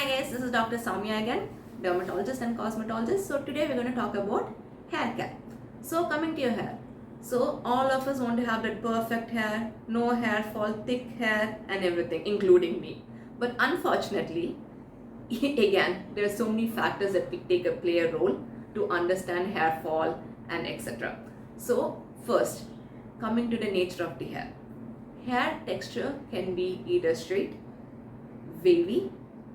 Hi guys, this is Dr. Soumya again, dermatologist and cosmetologist. So today we're going to talk about hair care. So coming to your hair. So all of us want to have that perfect hair, no hair fall, thick hair and everything, including me. But unfortunately, again, there are so many factors that play a role to understand hair fall and etc. So first, coming to the nature of the hair. Hair texture can be either straight, wavy,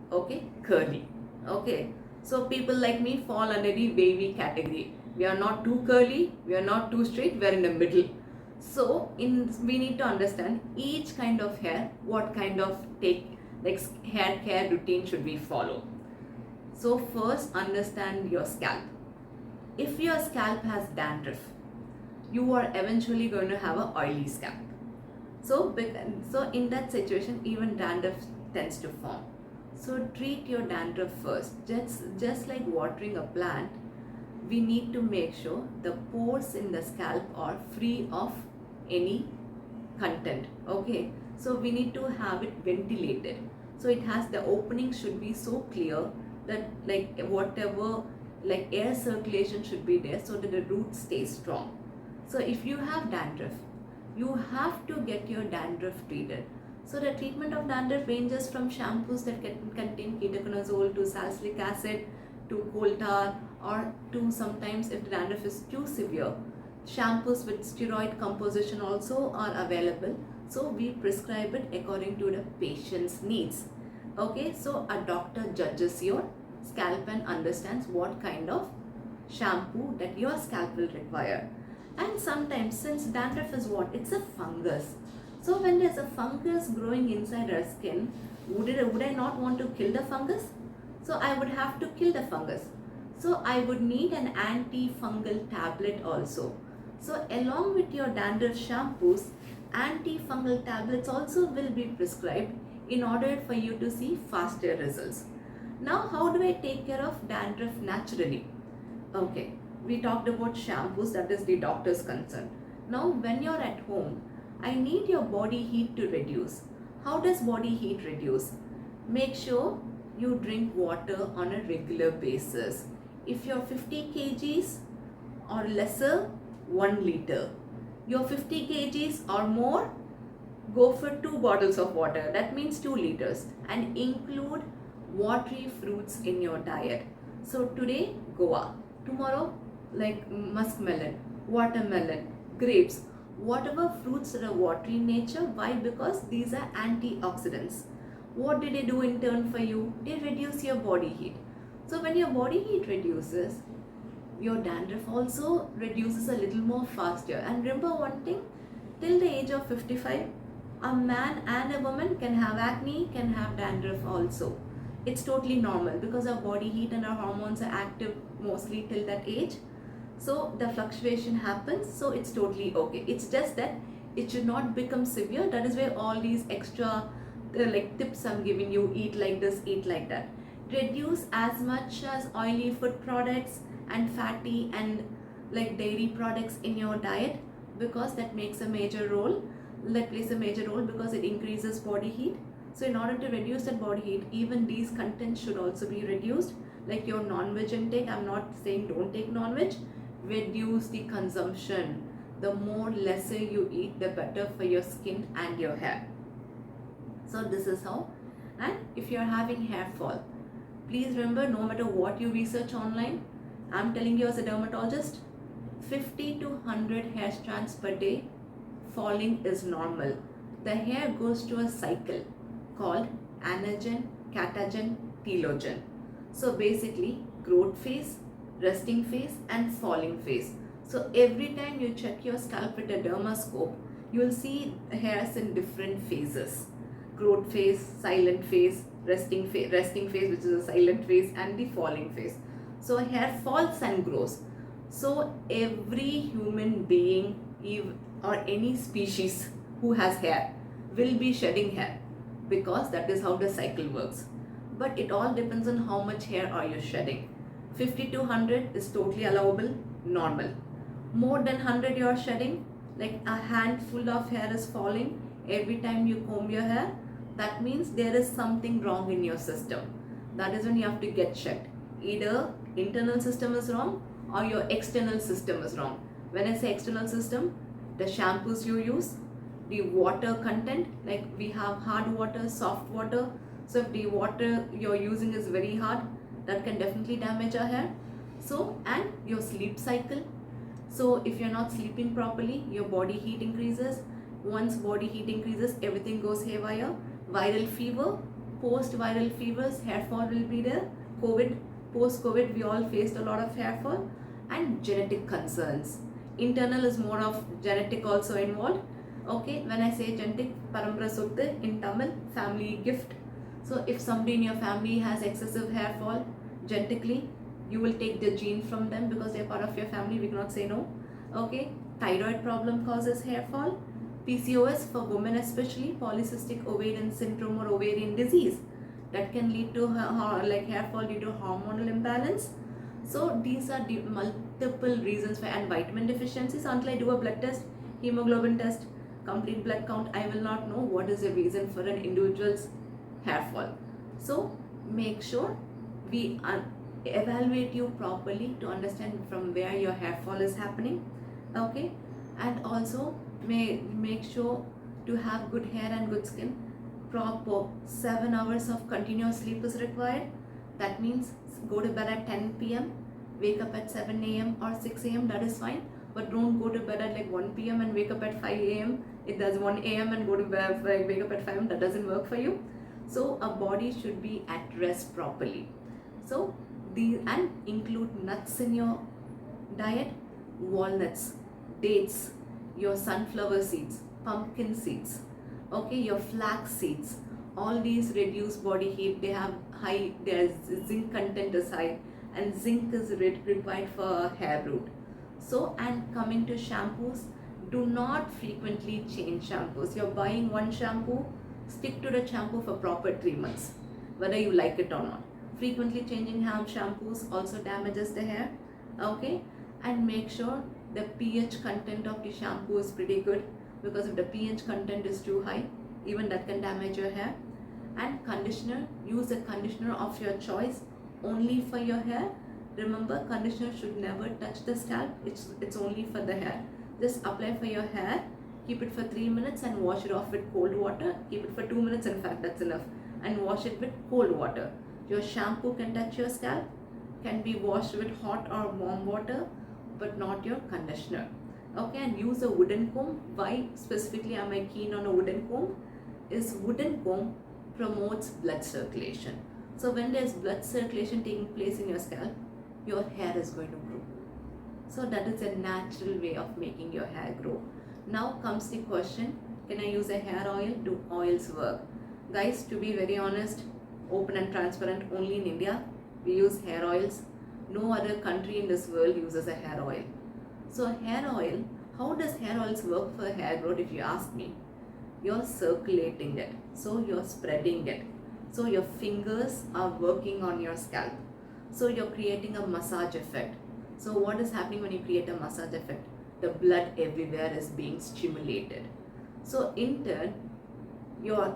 okay, curly, okay. So people like me fall under the wavy category. We are not too curly, we are not too straight, we are in the middle. So we need to understand each kind of hair, what kind of hair care routine should we follow. So first, understand your scalp. If your scalp has dandruff, you are eventually going to have an oily scalp. So in that situation, even dandruff tends to form. So treat your dandruff first. Just like watering a plant, we need to make sure the pores in the scalp are free of any content. Okay, so we need to have it ventilated. So it has, the opening should be so clear that air circulation should be there so that the root stays strong. So if you have dandruff, you have to get your dandruff treated. So the treatment of dandruff ranges from shampoos that contain ketoconazole to salicylic acid to coal tar, or to sometimes, if the dandruff is too severe, shampoos with steroid composition also are available. So we prescribe it according to the patient's needs. Okay, so a doctor judges your scalp and understands what kind of shampoo that your scalp will require. And sometimes, since dandruff is what? It's a fungus. So when there's a fungus growing inside our skin, would I not want to kill the fungus? So I would have to kill the fungus. So I would need an antifungal tablet also. So along with your dandruff shampoos, antifungal tablets also will be prescribed in order for you to see faster results. Now, how do I take care of dandruff naturally? Okay, we talked about shampoos, that is the doctor's concern. Now, when you're at home, I need your body heat to reduce. How does body heat reduce? Make sure you drink water on a regular basis. If you're 50 kgs or lesser, 1 liter. You're 50 kgs or more, go for 2 bottles of water. That means 2 liters. And include watery fruits in your diet. So today, guava. Tomorrow, like muskmelon, watermelon, grapes, whatever fruits that are watery in nature. Why? Because these are antioxidants. What do they do in turn for you? They reduce your body heat. So when your body heat reduces, your dandruff also reduces a little more faster. And remember one thing, till the age of 55, a man and a woman can have acne, can have dandruff also. It's totally normal because our body heat and our hormones are active mostly till that age. So the fluctuation happens, so it's totally okay. It's just that it should not become severe. That is why all these extra tips I'm giving you: eat like this, eat like that. Reduce as much as oily food products and fatty and like dairy products in your diet, because that makes a major role. That plays a major role because it increases body heat. So in order to reduce that body heat, even these contents should also be reduced. Like your non-veg intake, I'm not saying don't take non-veg. Reduce the consumption. The more lesser you eat, the better for your skin and your hair. So this is how. And if you're having hair fall, please remember, no matter what you research online, I'm telling you as a dermatologist, 50 to 100 hair strands per day falling is normal. The hair goes to a cycle called anagen, catagen, telogen. So basically, growth phase, resting phase and falling phase. So every time you check your scalp with a dermascope, you will see hairs in different phases. Growth phase, silent phase, resting phase which is a silent phase, and the falling phase. So hair falls and grows. So every human being or any species who has hair will be shedding hair, because that is how the cycle works. But it all depends on how much hair are you shedding. 50 to 100 is totally allowable, normal. More than 100 you are shedding, like a handful of hair is falling every time you comb your hair, that means there is something wrong in your system. that is when you have to get checked. Either internal system is wrong or your external system is wrong. When I say external system, the shampoos you use, the water content, like we have hard water, soft water. So if the water you're using is very hard, that can definitely damage our hair. So, and your sleep cycle. So if you're not sleeping properly, your body heat increases. Once body heat increases, everything goes haywire. Viral fever, post-viral fevers, hair fall will be there. COVID, post-COVID, we all faced a lot of hair fall. And genetic concerns. Internal is more of genetic also involved. Okay, when I say genetic, parampara sutta in Tamil, family gift. So if somebody in your family has excessive hair fall, genetically, you will take the gene from them because they're part of your family. We cannot say no. Okay, thyroid problem causes hair fall. PCOS for women especially, polycystic ovarian syndrome or ovarian disease, that can lead to like hair fall due to hormonal imbalance. So these are the multiple reasons for, and vitamin deficiencies. Until I do a blood test, hemoglobin test, complete blood count, I will not know what is the reason for an individual's hair fall. So make sure we evaluate you properly to understand from where your hair fall is happening. Okay, and also make sure to have good hair and good skin. Proper 7 hours of continuous sleep is required. That means go to bed at 10 p.m, wake up at 7 a.m or 6 a.m, that is fine. But don't go to bed at like 1 p.m and wake up at 5 a.m. It does 1 a.m and go to bed, wake up at 5 a.m, that doesn't work for you. So a body should be at rest properly. So and include nuts in your diet, walnuts, dates, your sunflower seeds, pumpkin seeds, okay, your flax seeds. All these reduce body heat. They have high, their zinc content is high, and zinc is required for hair root. So, and coming to shampoos, do not frequently change shampoos. You're buying one shampoo, stick to the shampoo for proper 3 months, whether you like it or not. Frequently changing shampoos also damages the hair. Okay, and make sure the pH content of the shampoo is pretty good, because if the pH content is too high, even that can damage your hair. And conditioner, use a conditioner of your choice only for your hair. Remember, conditioner should never touch the scalp. It's only for the hair. Just apply for your hair, keep it for 3 minutes and wash it off with cold water. Keep it for 2 minutes, in fact that's enough, and wash it with cold water. Your shampoo can touch your scalp, can be washed with hot or warm water, but not your conditioner. Okay, and use a wooden comb. Why specifically am I keen on a wooden comb? Is wooden comb promotes blood circulation. So when there's blood circulation taking place in your scalp, your hair is going to grow. So that is a natural way of making your hair grow. Now comes the question, can I use a hair oil? Do oils work? Guys, to be very honest, open and transparent, only in India we use hair oils. No other country in this world uses a hair oil. So hair oil, how does hair oils work for hair growth if you ask me? You're circulating it, so you're spreading it. So your fingers are working on your scalp. So you're creating a massage effect. So what is happening when you create a massage effect? The blood everywhere is being stimulated. So in turn,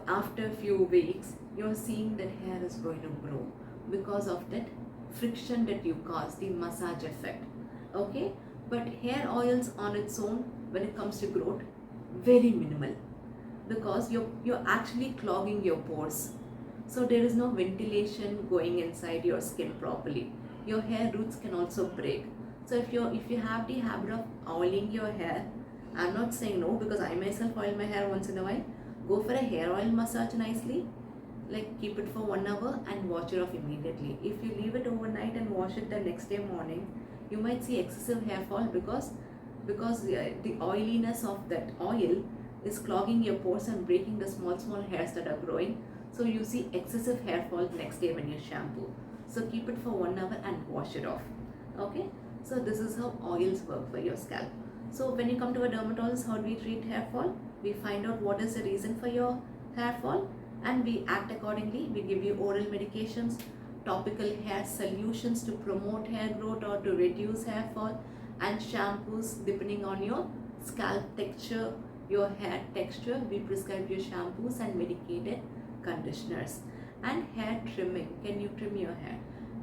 after a few weeks, you're seeing that hair is going to grow because of that friction that you cause, the massage effect. Okay, but hair oils on its own, when it comes to growth, very minimal, because you're actually clogging your pores. So there is no ventilation going inside your skin properly. Your hair roots can also break. So if you have the habit of oiling your hair, I'm not saying no, because I myself oil my hair once in a while. Go for a hair oil massage nicely, like keep it for 1 hour and wash it off immediately. If you leave it overnight and wash it the next day morning, you might see excessive hair fall because the oiliness of that oil is clogging your pores and breaking the small hairs that are growing. So you see excessive hair fall next day when you shampoo. So keep it for 1 hour and wash it off. Okay, so this is how oils work for your scalp. So when you come to a dermatologist, how do we treat hair fall? We find out what is the reason for your hair fall and we act accordingly. We give you oral medications, topical hair solutions to promote hair growth or to reduce hair fall, and shampoos depending on your scalp texture, your hair texture. We prescribe you shampoos and medicated conditioners. And hair trimming, can you trim your hair?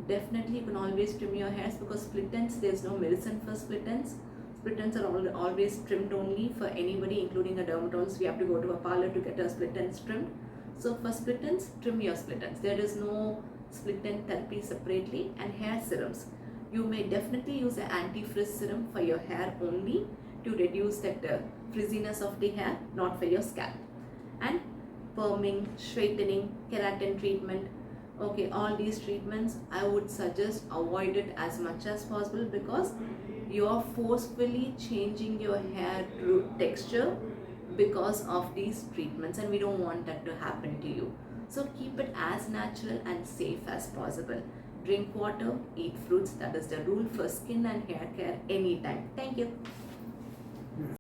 Definitely you can always trim your hairs, because split ends, there's no medicine for split ends. Split ends are always trimmed only for anybody, including a dermatologist. We have to go to a parlor to get our split ends trimmed. So for split ends, trim your split ends. There is no split end therapy separately. And hair serums, you may definitely use an anti-frizz serum for your hair only, to reduce that frizziness of the hair, not for your scalp. And perming, straightening, keratin treatment, okay, all these treatments I would suggest avoid it as much as possible, because you're forcefully changing your hair texture because of these treatments, and we don't want that to happen to you. So keep it as natural and safe as possible. Drink water, eat fruits. That is the rule for skin and hair care anytime. Thank you.